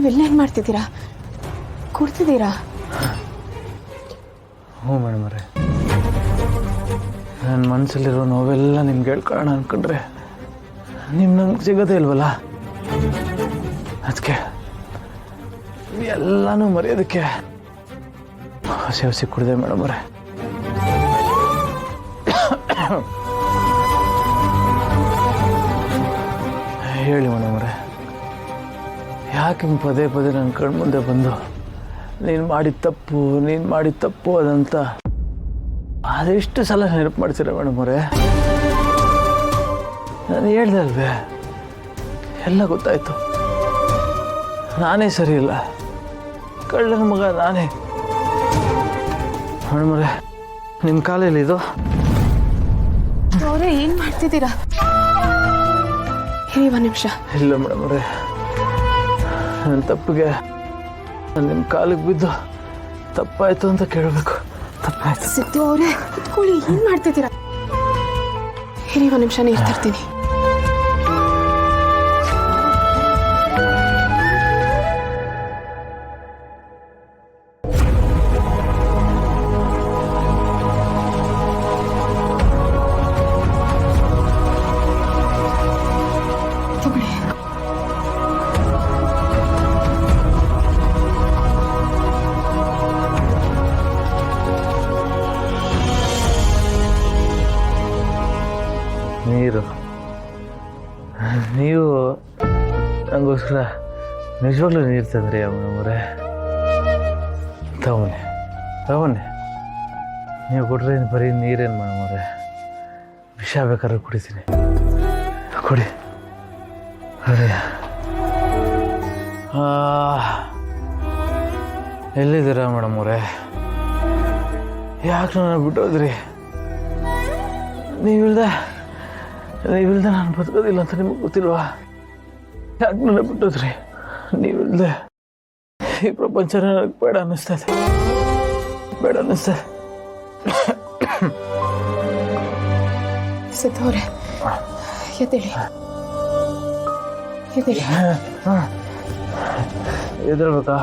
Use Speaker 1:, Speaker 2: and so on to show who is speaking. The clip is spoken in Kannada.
Speaker 1: ನೀವೆಲ್ಲೇನು ಮಾಡ್ತಿದ್ದೀರಾ? ಕೂರ್ತಿದ್ದೀರಾ?
Speaker 2: ಹ್ಞೂ ಮೇಡಮ್ ಅವರೇ, ನನ್ನ ಮನಸ್ಸಲ್ಲಿರೋ ನೋವೆಲ್ಲ ನಿಮ್ಗೆ ಹೇಳ್ಕೊಳ್ಳೋಣ ಅಂದ್ಕೊಂಡ್ರೆ ನಿಮ್ಮ ನಂಗೆ ಸಿಗೋದೇ ಇಲ್ವಲ್ಲ. ಅದಕ್ಕೆ ಎಲ್ಲನೂ ಮರೆಯೋದಕ್ಕೆ ಹಸಿ ಹಸಿ ಕುಡಿದೆ ಮೇಡಮ್ ಅವರೇ. ಹೇಳಿ ಮೇಡಮ್ ಅವರೇ, ಯಾಕೆ ಹಿಂಗೆ ಪದೇ ಪದೇ ನನ್ನ ಕಣ್ಣು ಮುಂದೆ ಬಂದು ನೀನು ಮಾಡಿದ ತಪ್ಪು ಅದಂತ ಅದೆಷ್ಟು ಸಲ ನೆನಪು ಮಾಡ್ತೀರ ಮೇಡಮ್ ಅವರೇ? ನಾನು ಹೇಳ್ದೆ ಅಲ್ವೇ, ಎಲ್ಲ ಗೊತ್ತಾಯ್ತು. ನಾನೇ ಸರಿ ಇಲ್ಲ, ಕಳ್ಳನ ಮಗ ನಾನೇ. ಮೇಡಮ್ ಅವರೇ, ನಿಮ್ಮ ಕಾಲಲ್ಲಿ ಇದು
Speaker 1: ಅವರೇ ಏನು ಮಾಡ್ತಿದ್ದೀರಾ? ಇರಿ ಒಂದು ನಿಮಿಷ.
Speaker 2: ಇಲ್ಲ ಮೇಡಮ್ ಅವರೇ, ನನ್ನ ತಪ್ಪಿಗೆ ನಾನು ನಿಮ್ಮ ಕಾಲಿಗೆ ಬಿದ್ದು ತಪ್ಪಾಯ್ತು ಅಂತ ಕೇಳಬೇಕು. ತಪ್ಪಾಯ್ತು.
Speaker 1: ಸಿದ್ದು ಅವರೇ ಕುತ್ಕೊಳ್ಳಿ, ಏನು ಮಾಡ್ತಿದ್ದೀರಾ? ಇರಿ ಒಂದು ನಿಮಿಷ, ನೀರು ತರ್ತೀನಿ.
Speaker 2: ನೀರು, ನೀವು ನನಗೋಸ್ಕರ ನಿಜವಾಗ್ಲೂ ನೀರು ತಂದ್ರಿ ಅಮ್ಮನವರೇ. ತಗೊಂಡೆ ನೀವು ಕೊಟ್ರೆ ಬರೀ ನೀರೇನು ಮಾಡಮ್ಮವ್ರೆ, ವಿಷ ಬೇಕಾದ್ರೆ ಕುಡಿತೀನಿ. ಕೊಡಿ. ಅದೇ ಎಲ್ಲಿದ್ದೀರಾ ಮೇಡಮ್ ಅವರೇ? ಯಾಕೆ ನನ್ನ ಬಿಟ್ಟೋದ್ರಿ? ನೀವಿಲ್ದೆ ನಾನು ಬದುಕೋದಿಲ್ಲ ಅಂತ ನಿಮಗೆ ಗೊತ್ತಿಲ್ವಾ? ಯಾಕೆ ನನ್ನ ಬಿಟ್ಟೋದ್ರಿ? ನೀವಿಲ್ದೆ ಈ ಪ್ರಪಂಚ ನನಗೆ ಬೇಡ ಅನ್ನಿಸ್ತದೆ.
Speaker 1: ಸಿದ್ದವ್ರೆ, ಎದ್ದೇಳಿ.
Speaker 2: ಎದ್ದೇಳ್ಬೇಕಾ?